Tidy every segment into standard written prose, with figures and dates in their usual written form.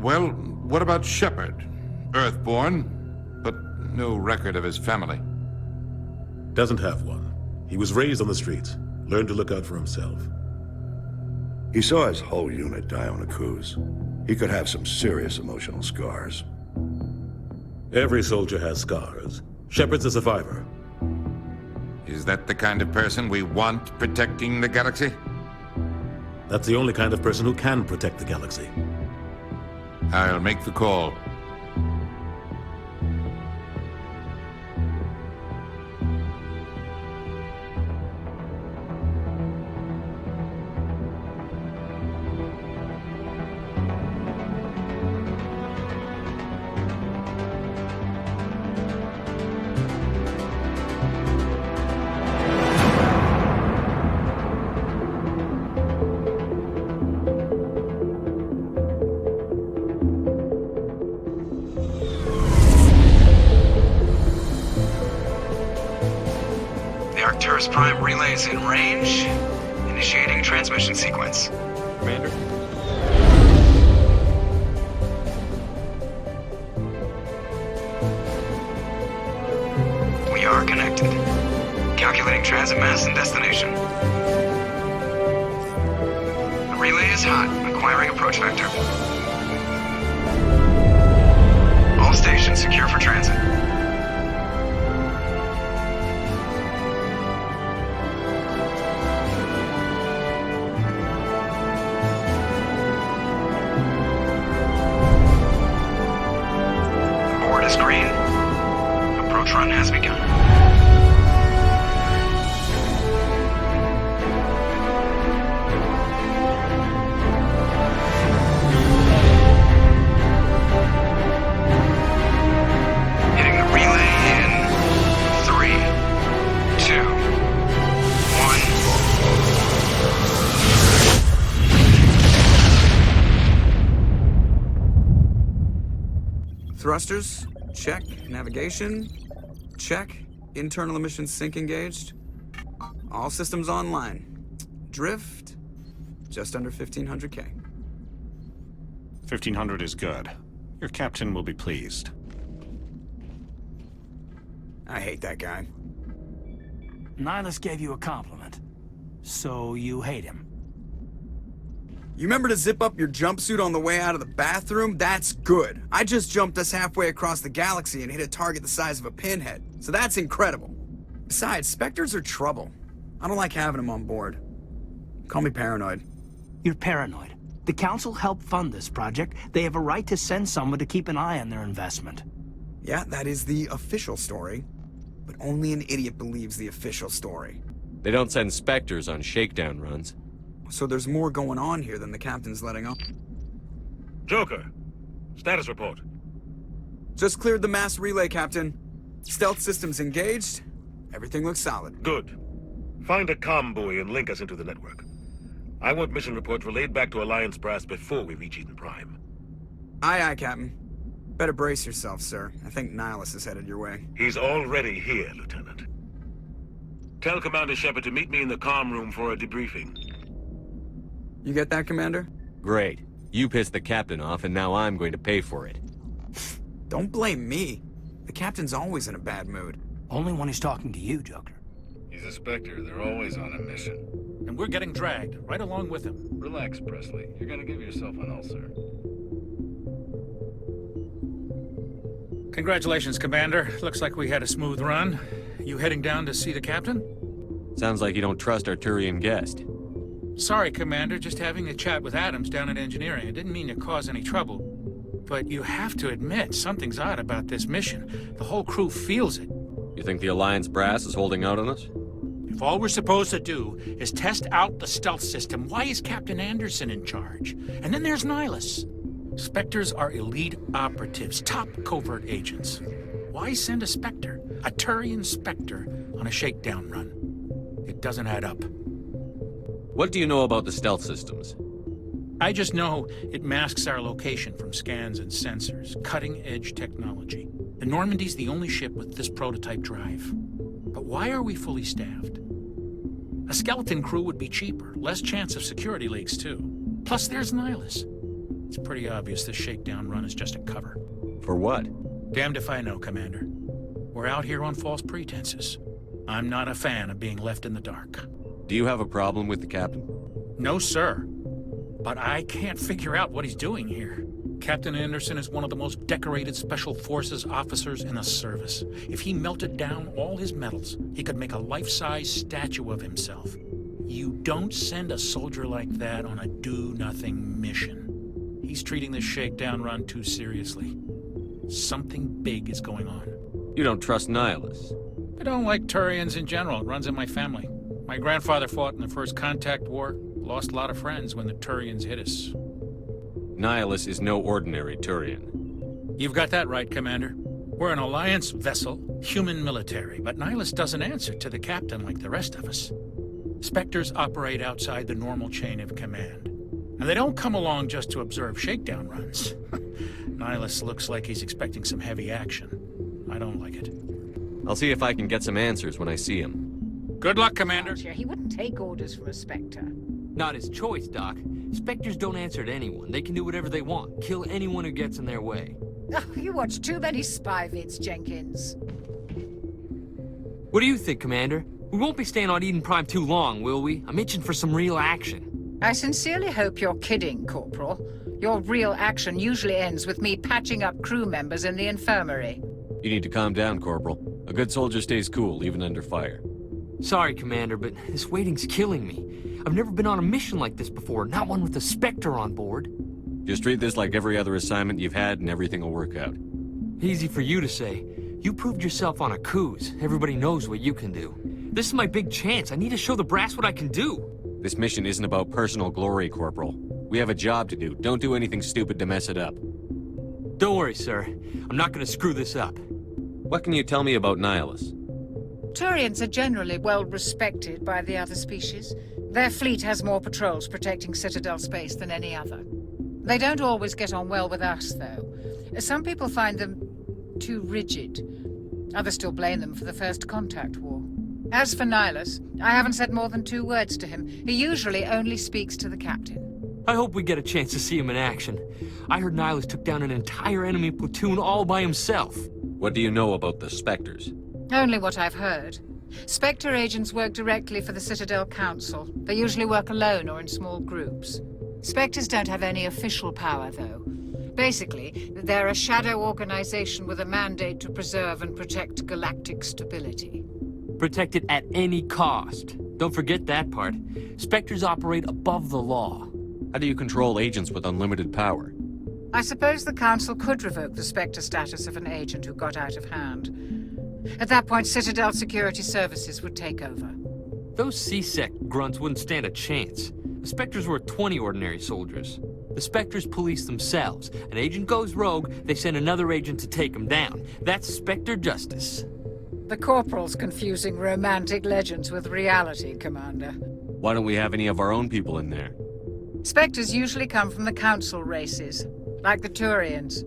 Well, what about Shepard? Earthborn, but no record of his family. Doesn't have one. He was raised on the streets. Learned to look out for himself. He saw his whole unit die on a cruise. He could have some serious emotional scars. Every soldier has scars. Shepard's a survivor. Is that the kind of person we want protecting the galaxy? That's the only kind of person who can protect the galaxy. I'll make the call. Prime relays in range. Initiating transmission sequence. Commander? We are connected. Calculating transit mass and destination. The relay is hot. Acquiring approach vector. All stations secure for transit. Green. Approach run has begun. Hitting the relay in 3, 2, 1. Thrusters. Check. Navigation. Check. Internal emissions sync engaged. All systems online. Drift. Just under 1,500K. 1,500 is good. Your captain will be pleased. I hate that guy. Nihilus gave you a compliment. So you hate him. You remember to zip up your jumpsuit on the way out of the bathroom? That's good. I just jumped us halfway across the galaxy and hit a target the size of a pinhead. So that's incredible. Besides, Spectres are trouble. I don't like having them on board. Call me paranoid. You're paranoid. The Council helped fund this project. They have a right to send someone to keep an eye on their investment. Yeah, that is the official story. But only an idiot believes the official story. They don't send Spectres on shakedown runs. So there's more going on here than the captain's letting on. Joker, status report. Just cleared the mass relay, Captain. Stealth systems engaged. Everything looks solid. Good. Find a comm buoy and link us into the network. I want mission reports relayed back to Alliance brass before we reach Eden Prime. Aye, aye, Captain. Better brace yourself, sir. I think Nihilus is headed your way. He's already here, Lieutenant. Tell Commander Shepard to meet me in the comm room for a debriefing. You get that, Commander? Great. You pissed the captain off, and now I'm going to pay for it. Don't blame me. The captain's always in a bad mood. Only when he's talking to you, Joker. He's a Spectre. They're always on a mission. And we're getting dragged, right along with him. Relax, Presley. You're gonna give yourself an ulcer. Congratulations, Commander. Looks like we had a smooth run. You heading down to see the captain? Sounds like you don't trust our Turian guest. Sorry, Commander. Just having a chat with Adams down at engineering. I didn't mean to cause any trouble. But you have to admit, something's odd about this mission. The whole crew feels it. You think the Alliance brass is holding out on us? If all we're supposed to do is test out the stealth system, why is Captain Anderson in charge? And then there's Nihilus. Spectres are elite operatives, top covert agents. Why send a Spectre, a Turian Spectre, on a shakedown run? It doesn't add up. What do you know about the stealth systems? I just know it masks our location from scans and sensors. Cutting-edge technology. The Normandy's the only ship with this prototype drive. But why are we fully staffed? A skeleton crew would be cheaper, less chance of security leaks too. Plus there's Nihilus. It's pretty obvious this shakedown run is just a cover. For what? Damned if I know, Commander. We're out here on false pretenses. I'm not a fan of being left in the dark. Do you have a problem with the captain? No, sir. But I can't figure out what he's doing here. Captain Anderson is one of the most decorated Special Forces officers in the service. If he melted down all his medals, he could make a life-size statue of himself. You don't send a soldier like that on a do-nothing mission. He's treating this shakedown run too seriously. Something big is going on. You don't trust Nihilus? I don't like Turians in general. It runs in my family. My grandfather fought in the First Contact War. Lost a lot of friends when the Turians hit us. Nihilus is no ordinary Turian. You've got that right, Commander. We're an Alliance vessel, human military, but Nihilus doesn't answer to the captain like the rest of us. Spectres operate outside the normal chain of command. And they don't come along just to observe shakedown runs. Nihilus looks like he's expecting some heavy action. I don't like it. I'll see if I can get some answers when I see him. Good luck, Commander. He wouldn't take orders from a Spectre. Not his choice, Doc. Spectres don't answer to anyone. They can do whatever they want. Kill anyone who gets in their way. Oh, you watch too many spy vids, Jenkins. What do you think, Commander? We won't be staying on Eden Prime too long, will we? I'm itching for some real action. I sincerely hope you're kidding, Corporal. Your real action usually ends with me patching up crew members in the infirmary. You need to calm down, Corporal. A good soldier stays cool, even under fire. Sorry, Commander, but this waiting's killing me. I've never been on a mission like this before, not one with a Spectre on board. Just treat this like every other assignment you've had and everything will work out. Easy for you to say. You proved yourself on a cruise. Everybody knows what you can do. This is my big chance. I need to show the brass what I can do. This mission isn't about personal glory, Corporal. We have a job to do. Don't do anything stupid to mess it up. Don't worry, sir. I'm not gonna screw this up. What can you tell me about Nihilus? Turians are generally well respected by the other species. Their fleet has more patrols protecting Citadel space than any other. They don't always get on well with us, though. Some people find them too rigid. Others still blame them for the First Contact War. As for Nihilus, I haven't said more than 2 words to him. He usually only speaks to the captain. I hope we get a chance to see him in action. I heard Nihilus took down an entire enemy platoon all by himself. What do you know about the Spectres? Only what I've heard. Spectre agents work directly for the Citadel Council. They usually work alone or in small groups. Spectres don't have any official power, though. Basically, they're a shadow organization with a mandate to preserve and protect galactic stability. Protect it at any cost. Don't forget that part. Spectres operate above the law. How do you control agents with unlimited power? I suppose the Council could revoke the Spectre status of an agent who got out of hand. At that point, Citadel Security Services would take over. Those C-Sec grunts wouldn't stand a chance. The Spectres were 20 ordinary soldiers. The Spectres police themselves. An agent goes rogue, they send another agent to take him down. That's Spectre justice. The Corporal's confusing romantic legends with reality, Commander. Why don't we have any of our own people in there? Spectres usually come from the Council races, like the Turians.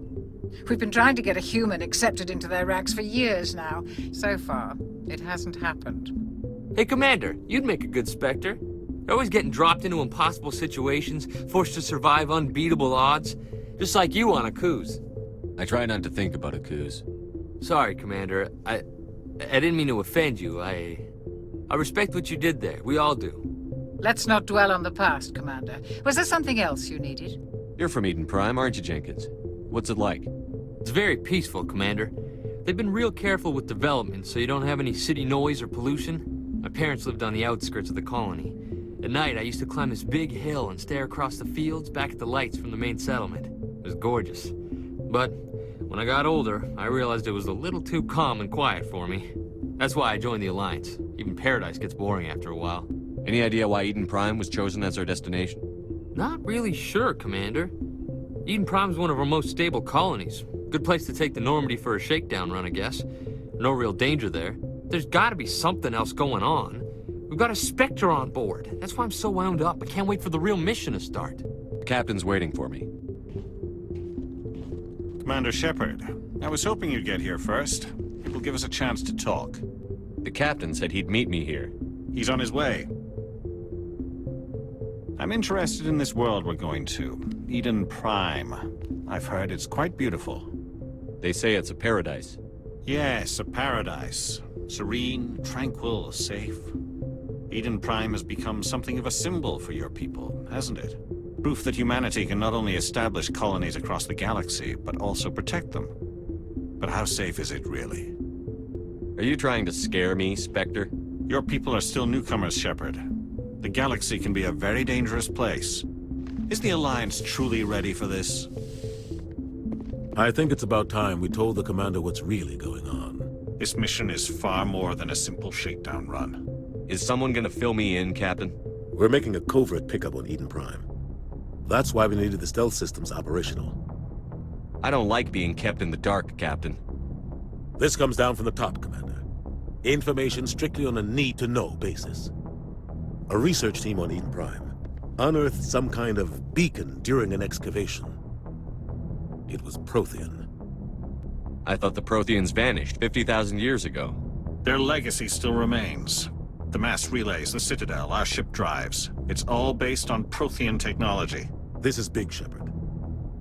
We've been trying to get a human accepted into their ranks for years now. So far, it hasn't happened. Hey, Commander, you'd make a good Spectre. You're always getting dropped into impossible situations, forced to survive unbeatable odds. Just like you on a cruise. I try not to think about a cruise. Sorry, Commander. I didn't mean to offend you. I respect what you did there. We all do. Let's not dwell on the past, Commander. Was there something else you needed? You're from Eden Prime, aren't you, Jenkins? What's it like? It's very peaceful, Commander. They've been real careful with development, so you don't have any city noise or pollution. My parents lived on the outskirts of the colony. At night, I used to climb this big hill and stare across the fields back at the lights from the main settlement. It was gorgeous. But when I got older, I realized it was a little too calm and quiet for me. That's why I joined the Alliance. Even Paradise gets boring after a while. Any idea why Eden Prime was chosen as our destination? Not really sure, Commander. Eden Prime's one of our most stable colonies. Good place to take the Normandy for a shakedown run, I guess. No real danger there. There's gotta be something else going on. We've got a Spectre on board. That's why I'm so wound up. I can't wait for the real mission to start. The captain's waiting for me. Commander Shepard, I was hoping you'd get here first. It will give us a chance to talk. The captain said he'd meet me here. He's on his way. I'm interested in this world we're going to. Eden Prime. I've heard it's quite beautiful. They say it's a paradise. Yes, a paradise. Serene, tranquil, safe. Eden Prime has become something of a symbol for your people, hasn't it? Proof that humanity can not only establish colonies across the galaxy, but also protect them. But how safe is it, really? Are you trying to scare me, Spectre? Your people are still newcomers, Shepard. The galaxy can be a very dangerous place. Is the Alliance truly ready for this? I think it's about time we told the Commander what's really going on. This mission is far more than a simple shakedown run. Is someone gonna fill me in, Captain? We're making a covert pickup on Eden Prime. That's why we needed the stealth systems operational. I don't like being kept in the dark, Captain. This comes down from the top, Commander. Information strictly on a need-to-know basis. A research team on Eden Prime unearthed some kind of beacon during an excavation. It was Prothean. I thought the Protheans vanished 50,000 years ago. Their legacy still remains. The mass relays, the Citadel, our ship drives. It's all based on Prothean technology. This is big, Shepard.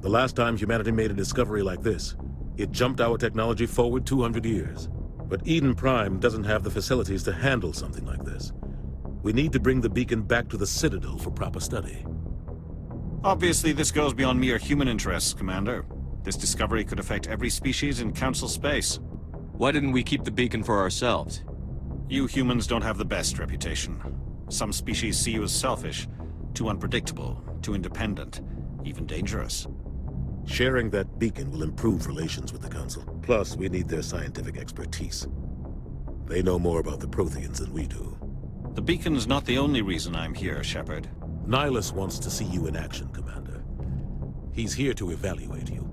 The last time humanity made a discovery like this, it jumped our technology forward 200 years. But Eden Prime doesn't have the facilities to handle something like this. We need to bring the beacon back to the Citadel for proper study. Obviously, this goes beyond mere human interests, Commander. This discovery could affect every species in Council space. Why didn't we keep the beacon for ourselves? You humans don't have the best reputation. Some species see you as selfish, too unpredictable, too independent, even dangerous. Sharing that beacon will improve relations with the Council. Plus, we need their scientific expertise. They know more about the Protheans than we do. The beacon's not the only reason I'm here, Shepard. Nihilus wants to see you in action, Commander. He's here to evaluate you.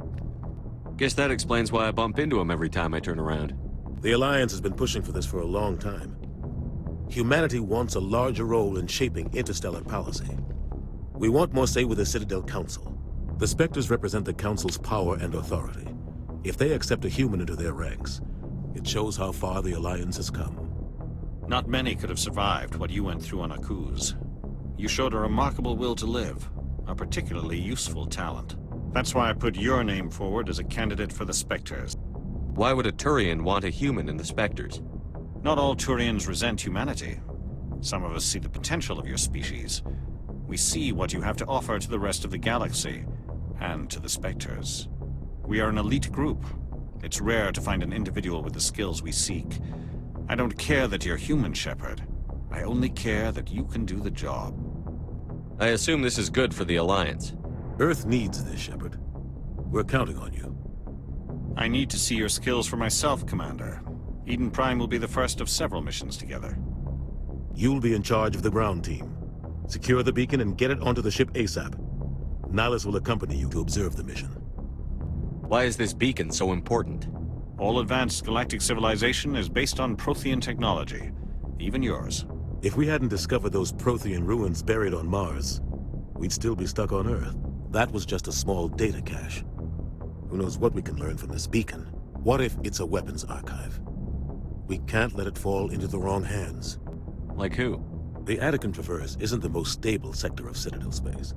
Guess that explains why I bump into him every time I turn around. The Alliance has been pushing for this for a long time. Humanity wants a larger role in shaping interstellar policy. We want more say with the Citadel Council. The Spectres represent the Council's power and authority. If they accept a human into their ranks, it shows how far the Alliance has come. Not many could have survived what you went through on Akuz. You showed a remarkable will to live, a particularly useful talent. That's why I put your name forward as a candidate for the Spectres. Why would a Turian want a human in the Spectres? Not all Turians resent humanity. Some of us see the potential of your species. We see what you have to offer to the rest of the galaxy, and to the Spectres. We are an elite group. It's rare to find an individual with the skills we seek. I don't care that you're human, Shepard. I only care that you can do the job. I assume this is good for the Alliance. Earth needs this, Shepard. We're counting on you. I need to see your skills for myself, Commander. Eden Prime will be the first of several missions together. You'll be in charge of the ground team. Secure the beacon and get it onto the ship ASAP. Nihilus will accompany you to observe the mission. Why is this beacon so important? All advanced galactic civilization is based on Prothean technology. Even yours. If we hadn't discovered those Prothean ruins buried on Mars, we'd still be stuck on Earth. That was just a small data cache. Who knows what we can learn from this beacon? What if it's a weapons archive? We can't let it fall into the wrong hands. Like who? The Attican Traverse isn't the most stable sector of Citadel space.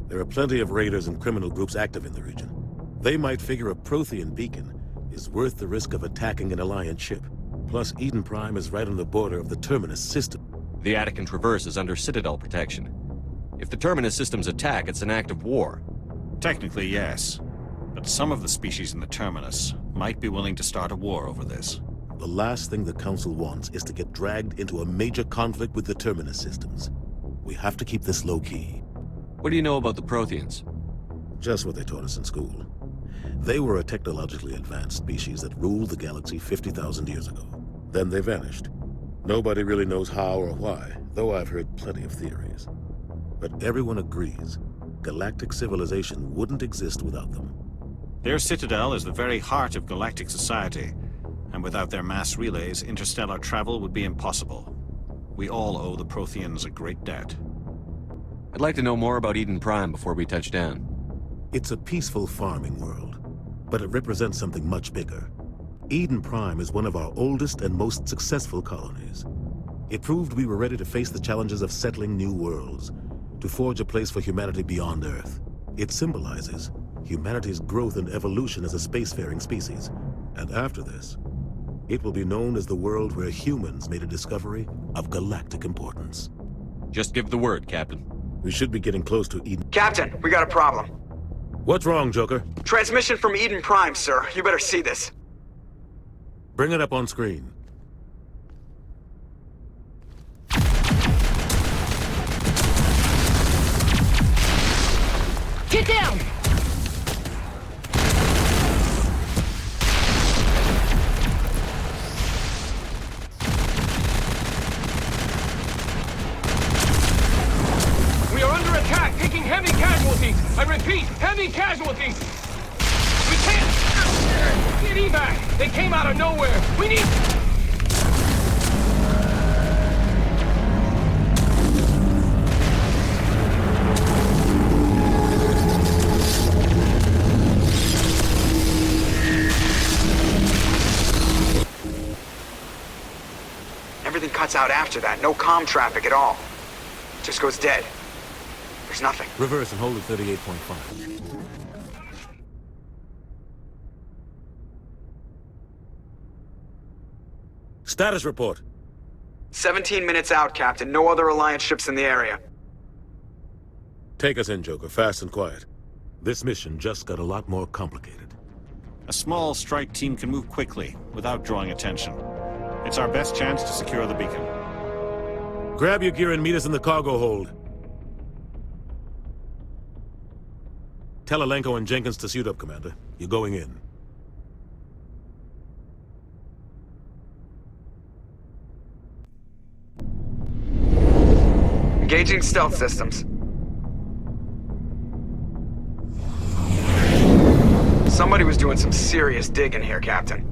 There are plenty of raiders and criminal groups active in the region. They might figure a Prothean beacon is worth the risk of attacking an Alliance ship. Plus, Eden Prime is right on the border of the Terminus system. The Attican Traverse is under Citadel protection. If the Terminus systems attack, it's an act of war. Technically, yes. But some of the species in the Terminus might be willing to start a war over this. The last thing the Council wants is to get dragged into a major conflict with the Terminus systems. We have to keep this low-key. What do you know about the Protheans? Just what they taught us in school. They were a technologically advanced species that ruled the galaxy 50,000 years ago. Then they vanished. Nobody really knows how or why, though I've heard plenty of theories. But everyone agrees, galactic civilization wouldn't exist without them. Their citadel is the very heart of galactic society, and without their mass relays, interstellar travel would be impossible. We all owe the Protheans a great debt. I'd like to know more about Eden Prime before we touch down. It's a peaceful farming world, but it represents something much bigger. Eden Prime is one of our oldest and most successful colonies. It proved we were ready to face the challenges of settling new worlds, to forge a place for humanity beyond Earth. It symbolizes humanity's growth and evolution as a spacefaring species. And after this, it will be known as the world where humans made a discovery of galactic importance. Just give the word, Captain. We should be getting close to Eden. Captain, we got a problem. What's wrong, Joker? Transmission from Eden Prime, sir. You better see this. Bring it up on screen. Get down! We are under attack, taking heavy casualties. I repeat, heavy casualties. We can't get evac. They came out of nowhere. We need... Everything cuts out after that. No comm traffic at all. Just goes dead. There's nothing. Reverse and hold at 38.5. Status report. 17 minutes out, Captain. No other Alliance ships in the area. Take us in, Joker, fast and quiet. This mission just got a lot more complicated. A small strike team can move quickly, without drawing attention. It's our best chance to secure the beacon. Grab your gear and meet us in the cargo hold. Tell Alenko and Jenkins to suit up, Commander. You're going in. Engaging stealth systems. Somebody was doing some serious digging here, Captain.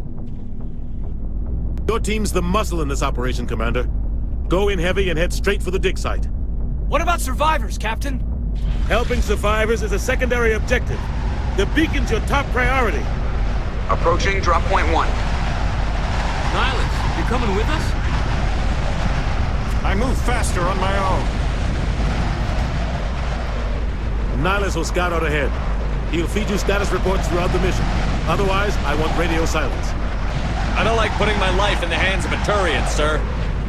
Your team's the muscle in this operation, Commander. Go in heavy and head straight for the dig site. What about survivors, Captain? Helping survivors is a secondary objective. The beacon's your top priority. Approaching drop point 1. Nihilus, you're coming with us? I move faster on my own. Nihilus will scout out ahead. He'll feed you status reports throughout the mission. Otherwise, I want radio silence. I don't like putting my life in the hands of a Turian, sir.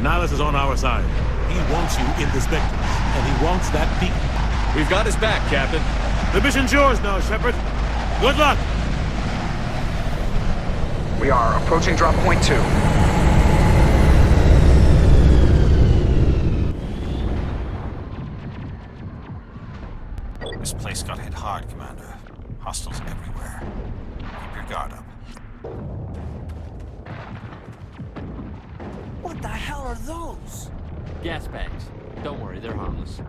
Nihilus is on our side. He wants you in the Spectres, and he wants that beacon. We've got his back, Captain. The mission's yours now, Shepard. Good luck! We are approaching drop point 2. This place got hit hard, Commander. Hostiles everywhere. Keep your guard up. What the hell are those? Gas bags. Don't worry, they're harmless.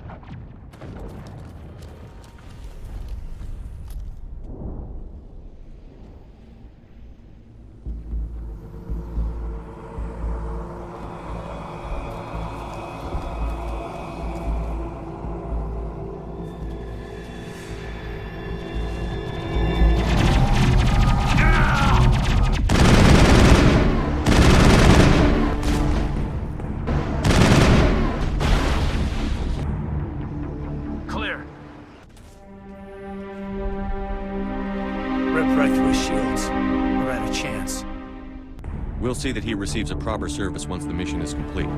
We'll see that he receives a proper service once the mission is complete.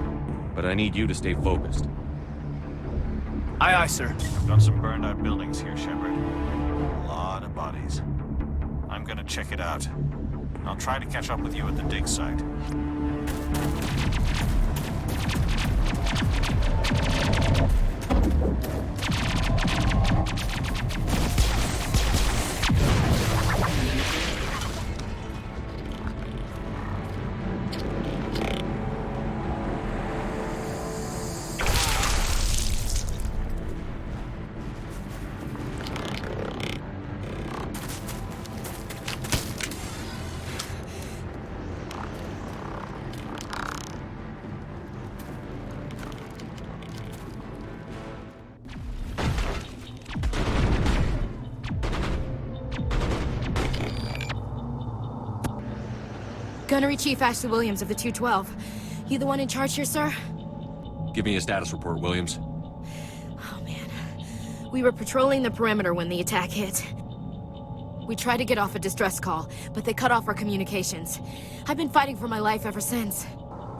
But I need you to stay focused. Aye, aye, sir. I've got some burned out buildings here, Shepard. A lot of bodies. I'm gonna check it out. I'll try to catch up with you at the dig site. Gunnery Chief Ashley Williams of the 212. You the one in charge here, sir? Give me a status report, Williams. Oh, man. We were patrolling the perimeter when the attack hit. We tried to get off a distress call, but they cut off our communications. I've been fighting for my life ever since.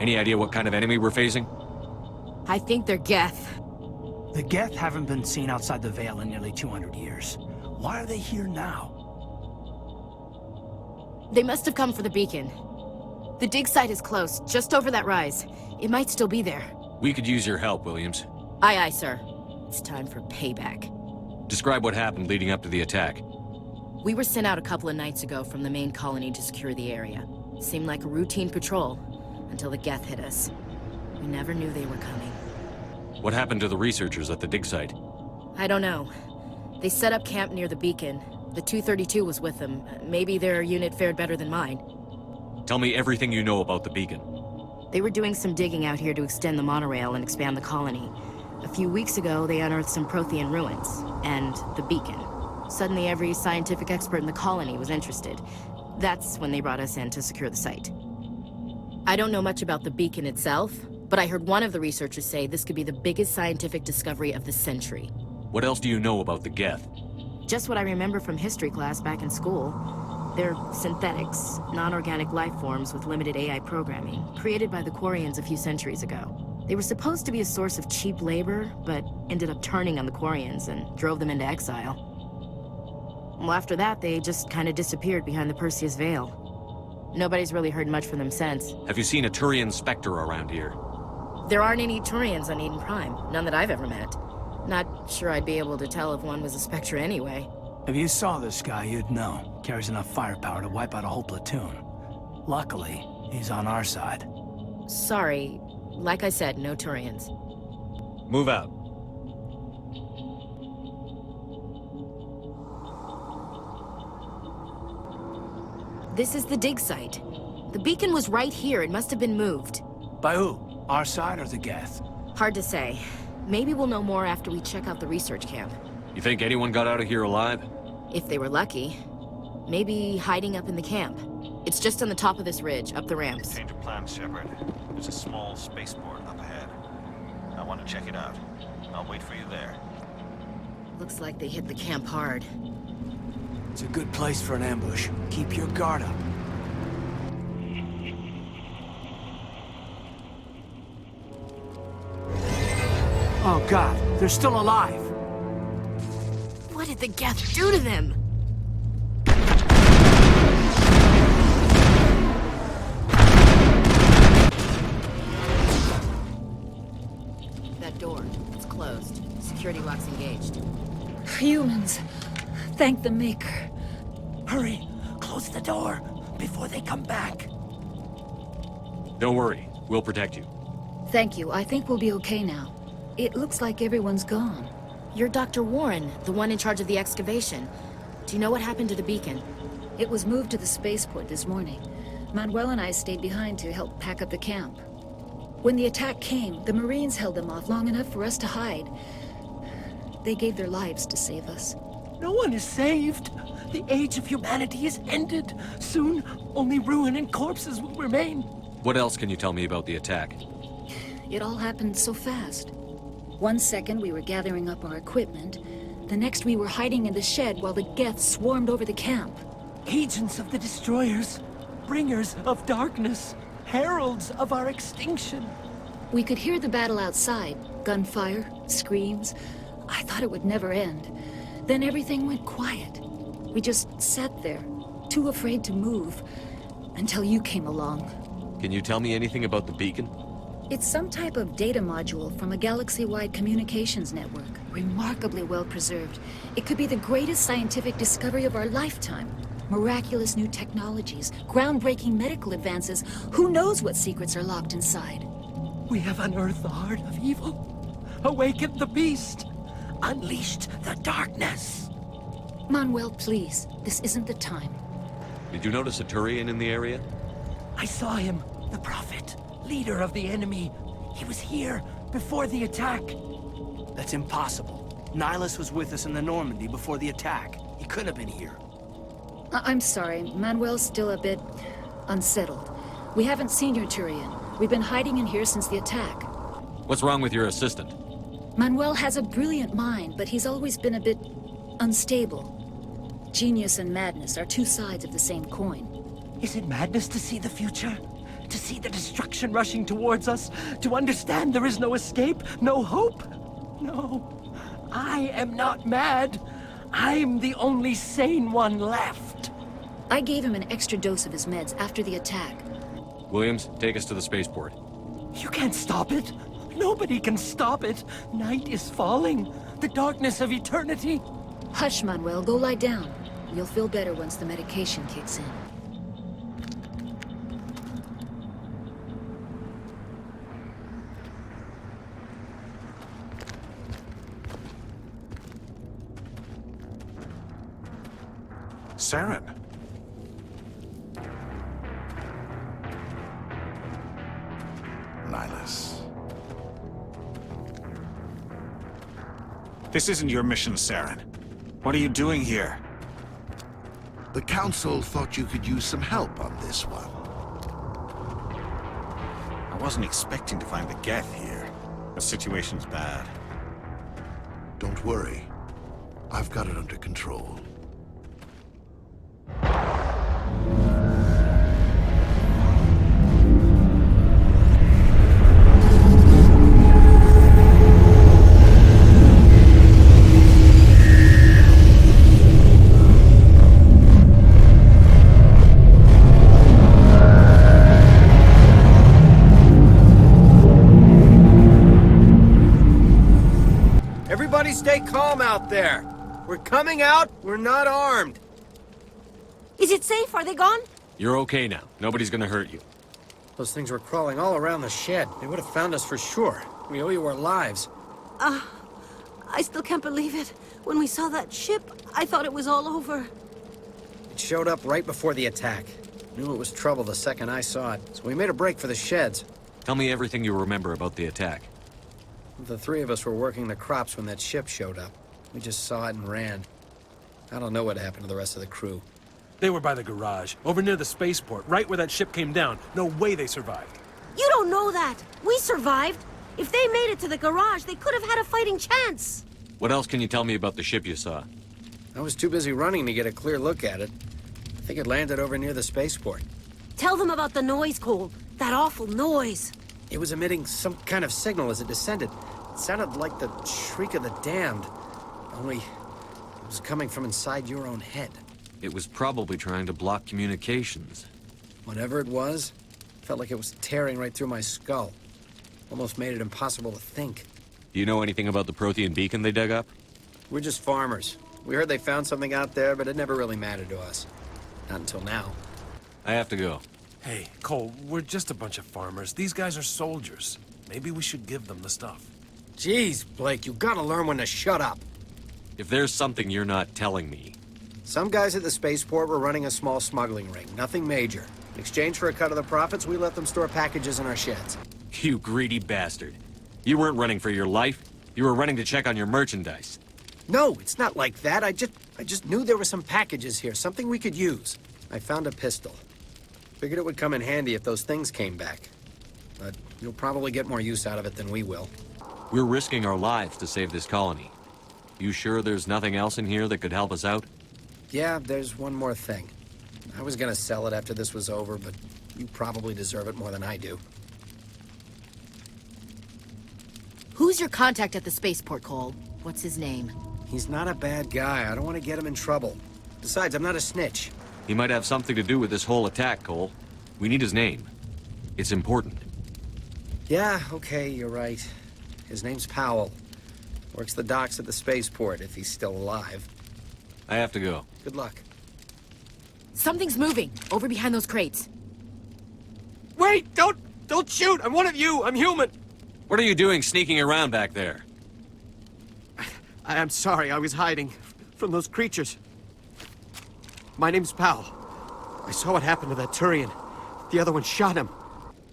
Any idea what kind of enemy we're facing? I think they're Geth. The Geth haven't been seen outside the Veil in nearly 200 years. Why are they here now? They must have come for the beacon. The dig site is close, just over that rise. It might still be there. We could use your help, Williams. Aye, aye, sir. It's time for payback. Describe what happened leading up to the attack. We were sent out a couple of nights ago from the main colony to secure the area. Seemed like a routine patrol, until the Geth hit us. We never knew they were coming. What happened to the researchers at the dig site? I don't know. They set up camp near the beacon. The 232 was with them. Maybe their unit fared better than mine. Tell me everything you know about the beacon. They were doing some digging out here to extend the monorail and expand the colony. A few weeks ago, they unearthed some Prothean ruins, and the beacon. Suddenly, every scientific expert in the colony was interested. That's when they brought us in to secure the site. I don't know much about the beacon itself, but I heard one of the researchers say this could be the biggest scientific discovery of the century. What else do you know about the Geth? Just what I remember from history class back in school. They're synthetics, non-organic life forms with limited AI programming, created by the Quarians a few centuries ago. They were supposed to be a source of cheap labor, but ended up turning on the Quarians and drove them into exile. Well, after that, they just kind of disappeared behind the Perseus Veil. Nobody's really heard much from them since. Have you seen a Turian Spectre around here? There aren't any Turians on Eden Prime, none that I've ever met. Not sure I'd be able to tell if one was a Spectre anyway. If you saw this guy, you'd know. Carries enough firepower to wipe out a whole platoon. Luckily, he's on our side. Sorry. Like I said, no Turians. Move out. This is the dig site. The beacon was right here. It must have been moved. By who? Our side or the Geth? Hard to say. Maybe we'll know more after we check out the research camp. You think anyone got out of here alive? If they were lucky. Maybe hiding up in the camp. It's just on the top of this ridge, up the ramps. Change of plans, Shepard. There's a small spaceport up ahead. I want to check it out. I'll wait for you there. Looks like they hit the camp hard. It's a good place for an ambush. Keep your guard up. Oh God, they're still alive! What did the Geth do to them? That door, it's closed. Security lock's engaged. Humans. Thank the Maker. Hurry! Close the door before they come back. Don't worry, we'll protect you. Thank you. I think we'll be okay now. It looks like everyone's gone. You're Dr. Warren, the one in charge of the excavation. Do you know what happened to the beacon? It was moved to the spaceport this morning. Manuel and I stayed behind to help pack up the camp. When the attack came, the Marines held them off long enough for us to hide. They gave their lives to save us. No one is saved. The age of humanity is ended. Soon, only ruin and corpses will remain. What else can you tell me about the attack? It all happened so fast. One second we were gathering up our equipment. The next we were hiding in the shed while the Geth swarmed over the camp. Agents of the destroyers, bringers of darkness, heralds of our extinction. We could hear the battle outside. Gunfire, screams. I thought it would never end. Then everything went quiet. We just sat there, too afraid to move, until you came along. Can you tell me anything about the beacon? It's some type of data module from a galaxy-wide communications network. Remarkably well preserved. It could be the greatest scientific discovery of our lifetime. Miraculous new technologies, groundbreaking medical advances. Who knows what secrets are locked inside? We have unearthed the heart of evil, awakened the beast, unleashed the darkness. Manuel, please. This isn't the time. Did you notice a Turian in the area? I saw him, the Prophet, leader of the enemy. He was here before the attack. That's impossible. Nihilus was with us in the Normandy before the attack. He couldn't have been here. I'm sorry. Manuel's still a bit unsettled. We haven't seen your Turian. We've been hiding in here since the attack. What's wrong with your assistant? Manuel has a brilliant mind, but he's always been a bit unstable. Genius and madness are two sides of the same coin. Is it madness to see the future? To see the destruction rushing towards us? To understand there is no escape? No hope? No. I am not mad. I'm the only sane one left. I gave him an extra dose of his meds after the attack. Williams, take us to the spaceport. You can't stop it. Nobody can stop it. Night is falling. The darkness of eternity. Hush, Manuel. Go lie down. You'll feel better once the medication kicks in. Saren. Nihilus. This isn't your mission, Saren. What are you doing here? The Council thought you could use some help on this one. I wasn't expecting to find the Geth here. The situation's bad. Don't worry. I've got it under control. Everybody stay calm out there. We're coming out, we're not armed. Is it safe? Are they gone? You're okay now. Nobody's gonna hurt you. Those things were crawling all around the shed. They would have found us for sure. We owe you our lives. I still can't believe it. When we saw that ship, I thought it was all over. It showed up right before the attack. Knew it was trouble the second I saw it, so we made a break for the sheds. Tell me everything you remember about the attack. The three of us were working the crops when that ship showed up. We just saw it and ran. I don't know what happened to the rest of the crew. They were by the garage, over near the spaceport, right where that ship came down. No way they survived. You don't know that. We survived. If they made it to the garage, they could have had a fighting chance. What else can you tell me about the ship you saw? I was too busy running to get a clear look at it. I think it landed over near the spaceport. Tell them about the noise, Cole. That awful noise. It was emitting some kind of signal as it descended. It sounded like the shriek of the damned. Only, it was coming from inside your own head. It was probably trying to block communications. Whatever it was, felt like it was tearing right through my skull. Almost made it impossible to think. Do you know anything about the Prothean beacon they dug up? We're just farmers. We heard they found something out there, but it never really mattered to us. Not until now. I have to go. Hey, Cole, we're just a bunch of farmers. These guys are soldiers. Maybe we should give them the stuff. Jeez, Blake, you gotta learn when to shut up. If there's something you're not telling me... Some guys at the spaceport were running a small smuggling ring. Nothing major. In exchange for a cut of the profits, we let them store packages in our sheds. You greedy bastard. You weren't running for your life. You were running to check on your merchandise. No, it's not like that. I just knew there were some packages here, something we could use. I found a pistol. Figured it would come in handy if those things came back. But you'll probably get more use out of it than we will. We're risking our lives to save this colony. You sure there's nothing else in here that could help us out? Yeah, there's one more thing. I was gonna sell it after this was over, but you probably deserve it more than I do. Who's your contact at the spaceport, Cole? What's his name? He's not a bad guy. I don't want to get him in trouble. Besides, I'm not a snitch. He might have something to do with this whole attack, Cole. We need his name. It's important. Yeah, okay, you're right. His name's Powell. Works the docks at the spaceport, if he's still alive. I have to go. Good luck. Something's moving, over behind those crates. Wait! Don't shoot! I'm one of you! I'm human! What are you doing sneaking around back there? I'm sorry, I was hiding from those creatures. My name's Powell. I saw what happened to that Turian. The other one shot him.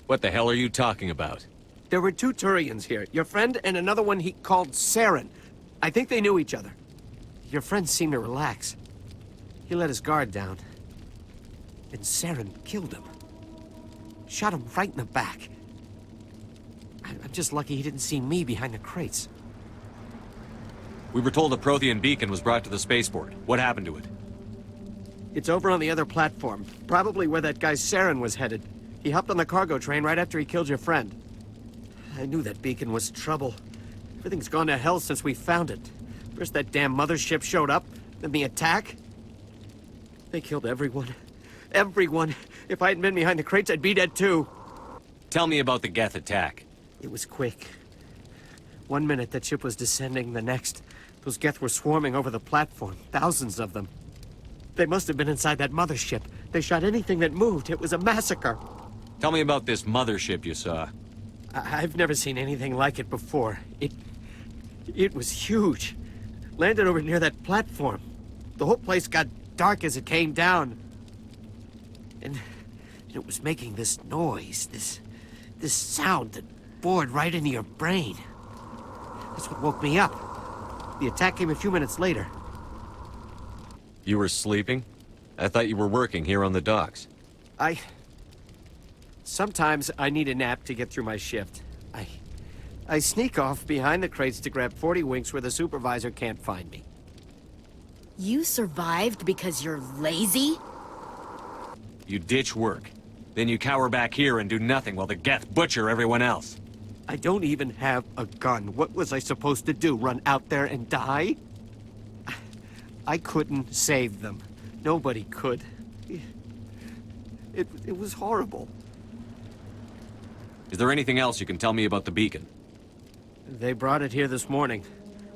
What the hell are you talking about? There were two Turians here. Your friend and another one he called Saren. I think they knew each other. Your friend seemed to relax. He let his guard down. And Saren killed him. Shot him right in the back. I'm just lucky he didn't see me behind the crates. We were told a Prothean beacon was brought to the spaceport. What happened to it? It's over on the other platform. Probably where that guy Saren was headed. He hopped on the cargo train right after he killed your friend. I knew that beacon was trouble. Everything's gone to hell since we found it. First that damn mothership showed up, then the attack. They killed everyone. Everyone. If I hadn't been behind the crates, I'd be dead too. Tell me about the Geth attack. It was quick. 1 minute that ship was descending, the next, those Geth were swarming over the platform. Thousands of them. They must have been inside that mothership. They shot anything that moved. It was a massacre. Tell me about this mothership you saw. I've never seen anything like it before. It was huge. Landed over near that platform. The whole place got dark as it came down. And it was making this noise, this sound that bored right into your brain. That's what woke me up. The attack came a few minutes later. You were sleeping? I thought you were working here on the docks. Sometimes I need a nap to get through my shift. I sneak off behind the crates to grab 40 winks where the supervisor can't find me. You survived because you're lazy? You ditch work. Then you cower back here and do nothing while the Geth butcher everyone else. I don't even have a gun. What was I supposed to do? Run out there and die? I couldn't save them. Nobody could. It was horrible. Is there anything else you can tell me about the beacon? They brought it here this morning.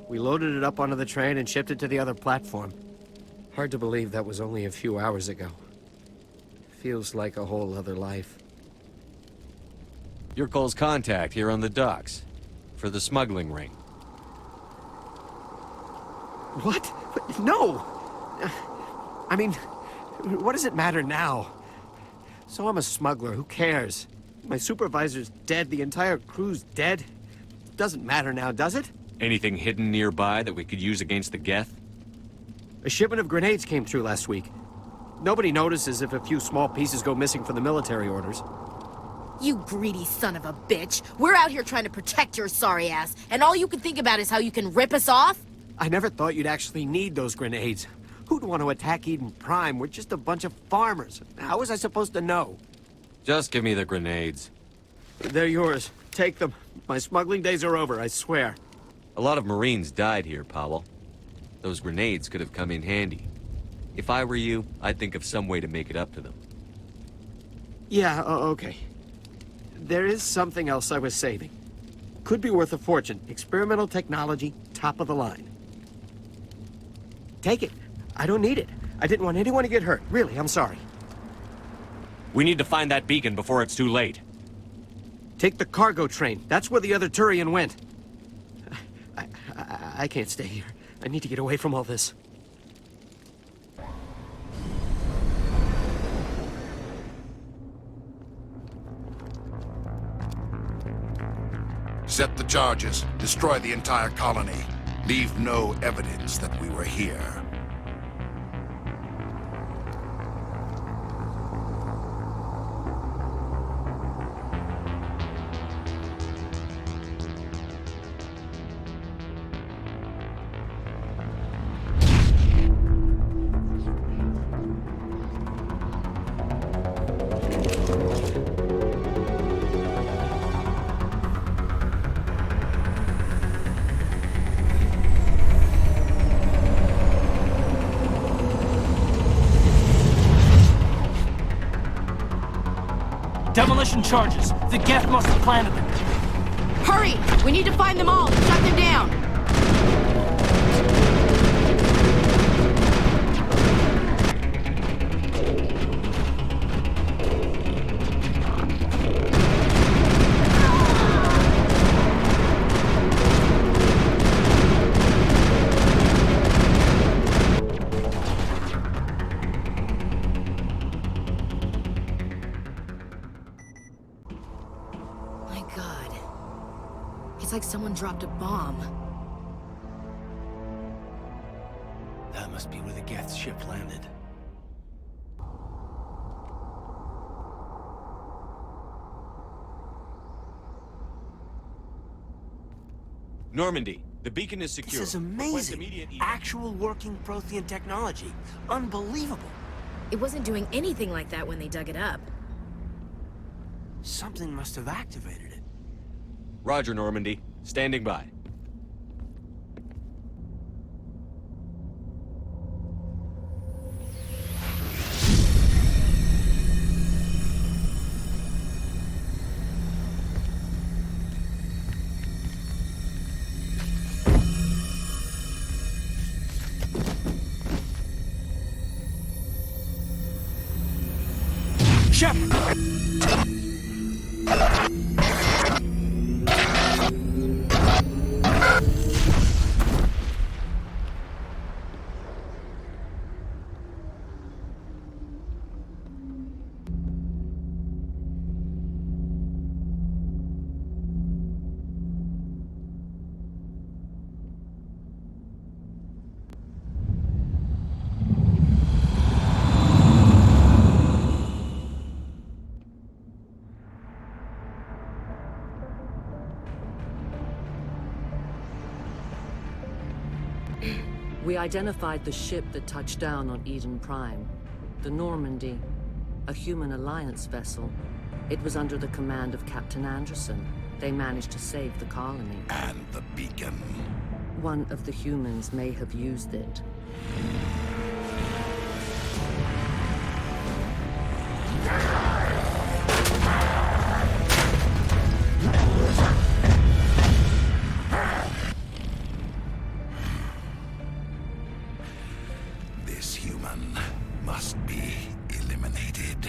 We loaded it up onto the train and shipped it to the other platform. Hard to believe that was only a few hours ago. Feels like a whole other life. You're Cole's contact here on the docks. For the smuggling ring. What? No! I mean, what does it matter now? So I'm a smuggler, who cares? My supervisor's dead, the entire crew's dead. Doesn't matter now, does it? Anything hidden nearby that we could use against the Geth? A shipment of grenades came through last week. Nobody notices if a few small pieces go missing from the military orders. You greedy son of a bitch. We're out here trying to protect your sorry ass, and all you can think about is how you can rip us off? I never thought you'd actually need those grenades. Who'd want to attack Eden Prime? We're just a bunch of farmers. How was I supposed to know? Just give me the grenades. They're yours. Take them. My smuggling days are over, I swear. A lot of Marines died here, Powell. Those grenades could have come in handy. If I were you, I'd think of some way to make it up to them. Yeah, okay. There is something else I was saving. Could be worth a fortune. Experimental technology, top of the line. Take it. I don't need it. I didn't want anyone to get hurt. Really, I'm sorry. We need to find that beacon before it's too late. Take the cargo train. That's where the other Turian went. I can't stay here. I need to get away from all this. Set the charges. Destroy the entire colony. Leave no evidence that we were here. Demolition charges. The Geth must have planted them. Hurry! We need to find them all and shut them down! It's like someone dropped a bomb. That must be where the Geth ship landed. Normandy, The beacon is secure. This is Request amazing. immediate evac. Actual working Prothean technology. Unbelievable. It wasn't doing anything like that when they dug it up. Something must have activated it. Roger, Normandy. Standing by. Shepard! We identified the ship that touched down on Eden Prime. The Normandy. A human Alliance vessel. It was under the command of Captain Anderson. They managed to save the colony. And the beacon. One of the humans may have used it. This human must be eliminated.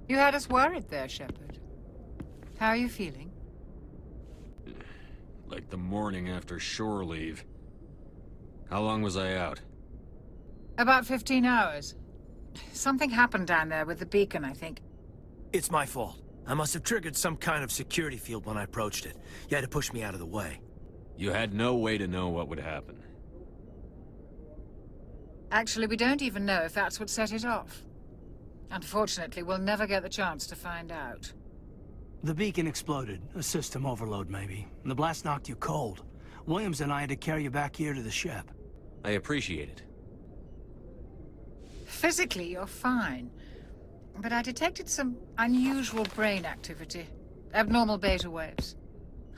You had us worried there, Shepard. How are you feeling? Like the morning after shore leave. How long was I out? About 15 hours. Something happened down there with the beacon, I think. It's my fault. I must have triggered some kind of security field when I approached it. You had to push me out of the way. You had no way to know what would happen. Actually, we don't even know if that's what set it off. Unfortunately, we'll never get the chance to find out. The beacon exploded. A system overload, maybe. The blast knocked you cold. Williams and I had to carry you back here to the ship. I appreciate it. Physically, you're fine. But I detected some unusual brain activity. Abnormal beta waves.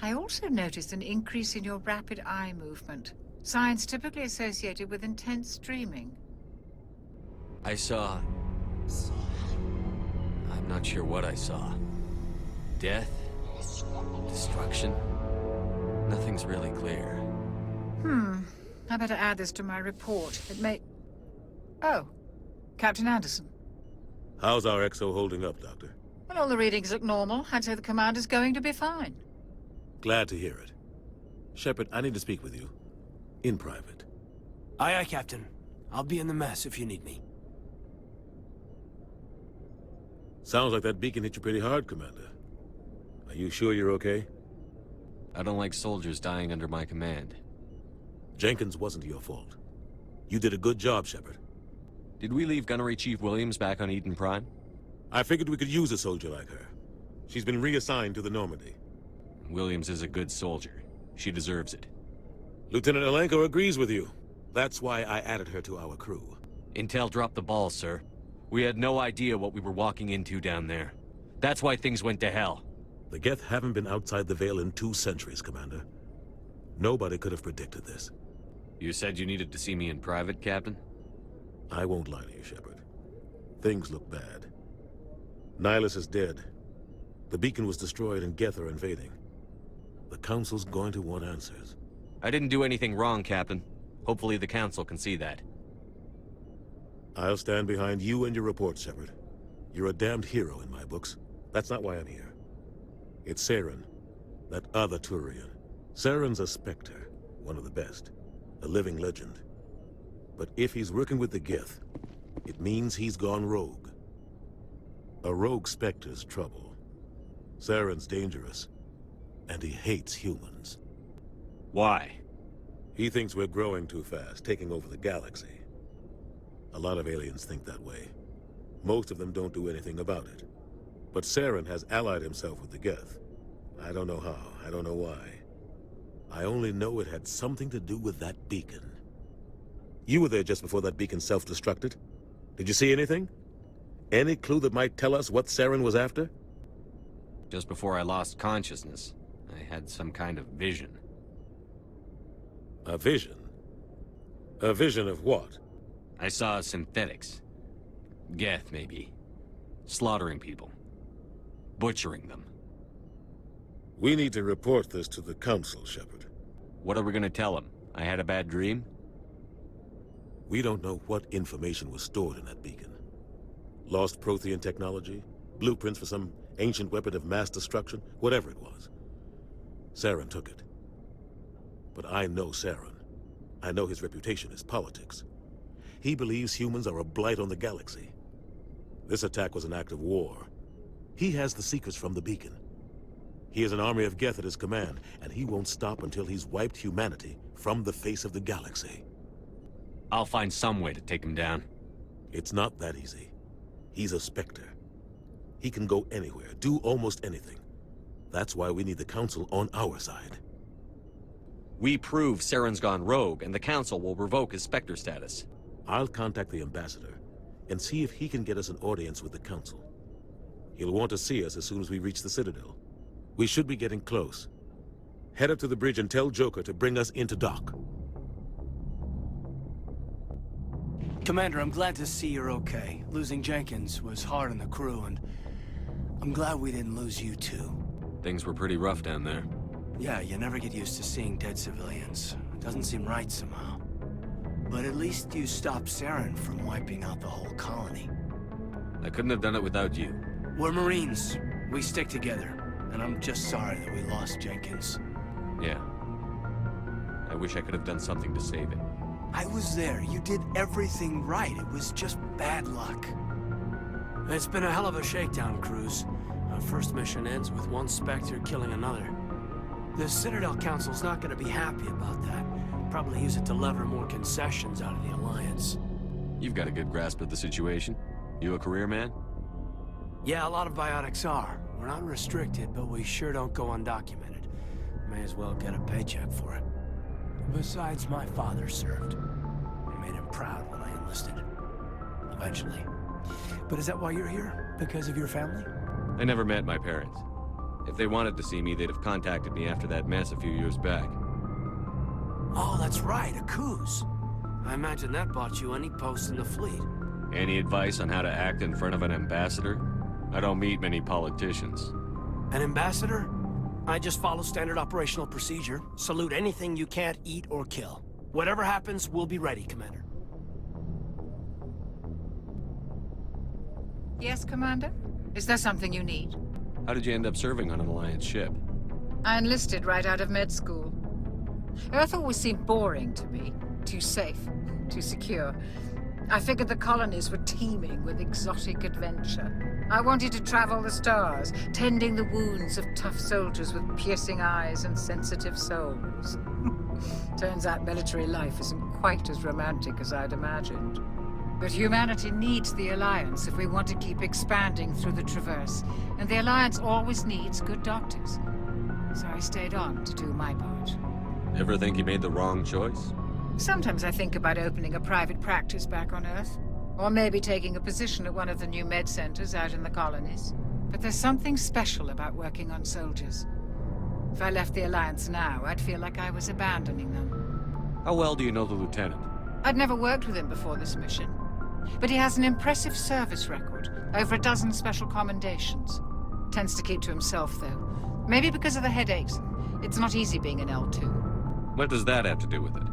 I also noticed an increase in your rapid eye movement. Signs typically associated with intense dreaming. I saw... I'm not sure what I saw. Death? Destruction? Nothing's really clear. I better add this to my report. It may... Oh. Captain Anderson. How's our XO holding up, Doctor? Well, all the readings look normal. I'd say the commander's going to be fine. Glad to hear it. Shepard, I need to speak with you. In private. Aye, aye, Captain. I'll be in the mess if you need me. Sounds like that beacon hit you pretty hard, Commander. Are you sure you're okay? I don't like soldiers dying under my command. Jenkins wasn't your fault. You did a good job, Shepard. Did we leave Gunnery Chief Williams back on Eden Prime? I figured we could use a soldier like her. She's been reassigned to the Normandy. Williams is a good soldier. She deserves it. Lieutenant Alenko agrees with you. That's why I added her to our crew. Intel dropped the ball, sir. We had no idea what we were walking into down there. That's why things went to hell. The Geth haven't been outside the Veil in 2 centuries, Commander. Nobody could have predicted this. You said you needed to see me in private, Captain? I won't lie to you, Shepard. Things look bad. Nihilus is dead. The beacon was destroyed and Geth are invading. The Council's going to want answers. I didn't do anything wrong, Captain. Hopefully the Council can see that. I'll stand behind you and your report, Shepard. You're a damned hero in my books. That's not why I'm here. It's Saren, that other Turian. Saren's a Spectre, one of the best. A living legend. But if he's working with the Geth, it means he's gone rogue. A rogue Spectre's trouble. Saren's dangerous, and he hates humans. Why? He thinks we're growing too fast, taking over the galaxy. A lot of aliens think that way. Most of them don't do anything about it. But Saren has allied himself with the Geth. I don't know how, I don't know why. I only know it had something to do with that beacon. You were there just before that beacon self-destructed. Did you see anything? Any clue that might tell us what Saren was after? Just before I lost consciousness, I had some kind of vision. A vision? A vision of what? I saw synthetics. Geth, maybe. Slaughtering people. Butchering them. We need to report this to the Council, Shepard. What are we gonna tell them? I had a bad dream? We don't know what information was stored in that beacon. Lost Prothean technology? Blueprints for some ancient weapon of mass destruction? Whatever it was. Saren took it. But I know Saren. I know his reputation is politics. He believes humans are a blight on the galaxy. This attack was an act of war. He has the secrets from the beacon. He has an army of Geth at his command, and he won't stop until he's wiped humanity from the face of the galaxy. I'll find some way to take him down. It's not that easy. He's a Spectre. He can go anywhere, do almost anything. That's why we need the Council on our side. We prove Saren's gone rogue, and the Council will revoke his Spectre status. I'll contact the Ambassador and see if he can get us an audience with the Council. He'll want to see us as soon as we reach the Citadel. We should be getting close. Head up to the bridge and tell Joker to bring us into dock. Commander, I'm glad to see you're okay. Losing Jenkins was hard on the crew, and I'm glad we didn't lose you too. Things were pretty rough down there. Yeah, you never get used to seeing dead civilians. It doesn't seem right somehow. But at least you stopped Saren from wiping out the whole colony. I couldn't have done it without you. We're Marines. We stick together. And I'm just sorry that we lost Jenkins. Yeah. I wish I could have done something to save it. I was there. You did everything right. It was just bad luck. It's been a hell of a shakedown, Cruz. Our first mission ends with one Spectre killing another. The Citadel Council's not going to be happy about that. Probably use it to lever more concessions out of the Alliance. You've got a good grasp of the situation. You a career man? Yeah, a lot of biotics are. We're not restricted, but we sure don't go undocumented. May as well get a paycheck for it. Besides, my father served. I made him proud when I enlisted. Eventually. But is that why you're here? Because of your family? I never met my parents. If they wanted to see me, they'd have contacted me after that mess a few years back. Oh, that's right, a Coos. I imagine that bought you any post in the fleet. Any advice on how to act in front of an ambassador? I don't meet many politicians. An ambassador? I just follow standard operational procedure. Salute anything you can't eat or kill. Whatever happens, we'll be ready, Commander. Yes, Commander? Is there something you need? How did you end up serving on an Alliance ship? I enlisted right out of med school. Earth always seemed boring to me. Too safe, too secure. I figured the colonies were teeming with exotic adventure. I wanted to travel the stars, tending the wounds of tough soldiers with piercing eyes and sensitive souls. Turns out military life isn't quite as romantic as I'd imagined. But humanity needs the Alliance if we want to keep expanding through the Traverse, and the Alliance always needs good doctors. So I stayed on to do my part. Ever think you made the wrong choice? Sometimes I think about opening a private practice back on Earth. Or maybe taking a position at one of the new med centers out in the colonies. But there's something special about working on soldiers. If I left the Alliance now, I'd feel like I was abandoning them. How well do you know the Lieutenant? I'd never worked with him before this mission. But he has an impressive service record. Over a dozen special commendations. Tends to keep to himself, though. Maybe because of the headaches. It's not easy being an L2. What does that have to do with it?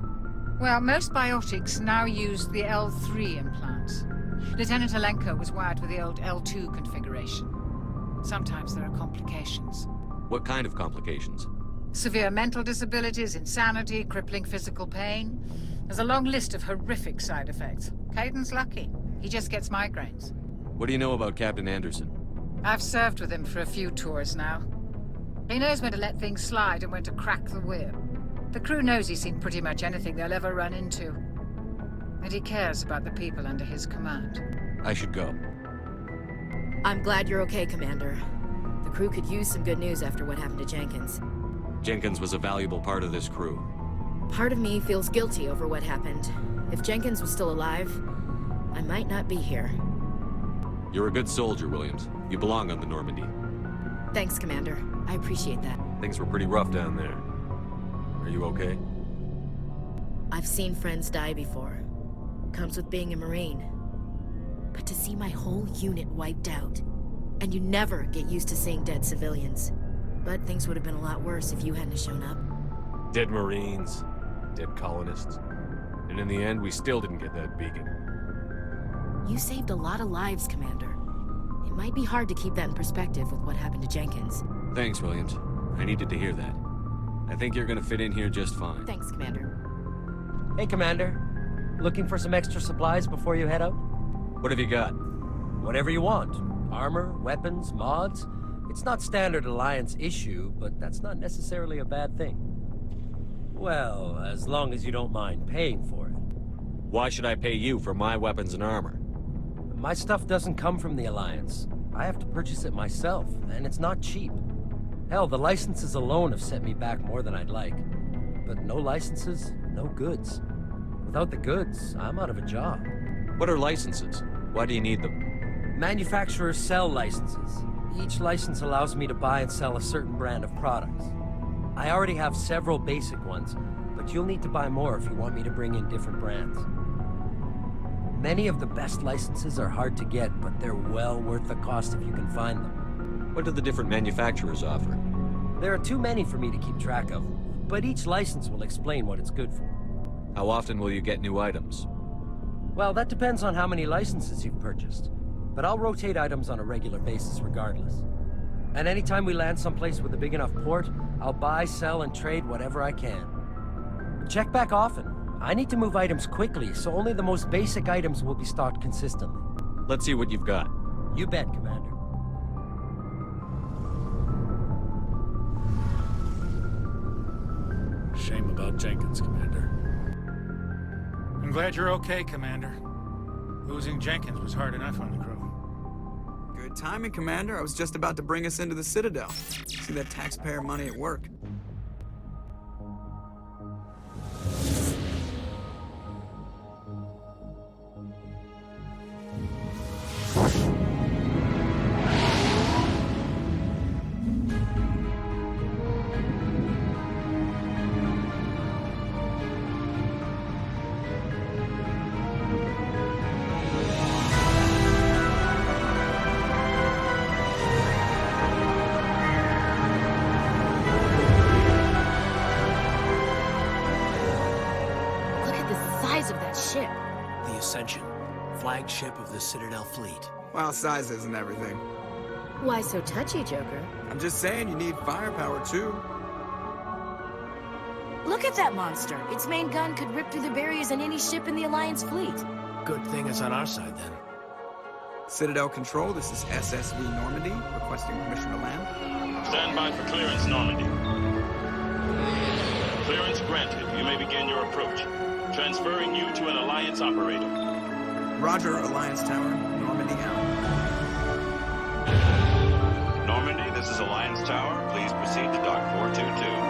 Well, most biotics now use the L3 implants. Lieutenant Alenko was wired with the old L2 configuration. Sometimes there are complications. What kind of complications? Severe mental disabilities, insanity, crippling physical pain. There's a long list of horrific side effects. Kaidan's lucky. He just gets migraines. What do you know about Captain Anderson? I've served with him for a few tours now. He knows when to let things slide and when to crack the whip. The crew knows he's seen pretty much anything they'll ever run into. And he cares about the people under his command. I should go. I'm glad you're okay, Commander. The crew could use some good news after what happened to Jenkins. Jenkins was a valuable part of this crew. Part of me feels guilty over what happened. If Jenkins was still alive, I might not be here. You're a good soldier, Williams. You belong on the Normandy. Thanks, Commander. I appreciate that. Things were pretty rough down there. Are you okay? I've seen friends die before. Comes with being a Marine. But to see my whole unit wiped out, and you never get used to seeing dead civilians. But things would have been a lot worse if you hadn't shown up. Dead Marines, dead colonists. And in the end, we still didn't get that beacon. You saved a lot of lives, Commander. It might be hard to keep that in perspective with what happened to Jenkins. Thanks, Williams. I needed to hear that. I think you're gonna fit in here just fine. Thanks, Commander. Hey, Commander. Looking for some extra supplies before you head out? What have you got? Whatever you want. Armor, weapons, mods. It's not standard Alliance issue, but that's not necessarily a bad thing. Well, as long as you don't mind paying for it. Why should I pay you for my weapons and armor? My stuff doesn't come from the Alliance. I have to purchase it myself, and it's not cheap. Hell, the licenses alone have set me back more than I'd like. But no licenses, no goods. Without the goods, I'm out of a job. What are licenses? Why do you need them? Manufacturers sell licenses. Each license allows me to buy and sell a certain brand of products. I already have several basic ones, but you'll need to buy more if you want me to bring in different brands. Many of the best licenses are hard to get, but they're well worth the cost if you can find them. What do the different manufacturers offer? There are too many for me to keep track of, but each license will explain what it's good for. How often will you get new items? Well, that depends on how many licenses you've purchased, but I'll rotate items on a regular basis regardless. And anytime we land someplace with a big enough port, I'll buy, sell, and trade whatever I can. Check back often. I need to move items quickly, so only the most basic items will be stocked consistently. Let's see what you've got. You bet, Commander. Shame about Jenkins, Commander. I'm glad you're okay, Commander. Losing Jenkins was hard enough on the crew. Good timing, Commander. I was just about to bring us into the Citadel. See that taxpayer money at work. Flagship of the Citadel fleet. Well, size isn't everything. Why so touchy, Joker? I'm just saying you need firepower, too. Look at that monster. Its main gun could rip through the barriers in any ship in the Alliance fleet. Good thing it's on our side, then. Citadel Control, this is SSV Normandy, requesting permission to land. Stand by for clearance, Normandy. Clearance granted. You may begin your approach. Transferring you to an Alliance operator. Roger, Alliance Tower. Normandy out. Normandy, this is Alliance Tower. Please proceed to Dock 422.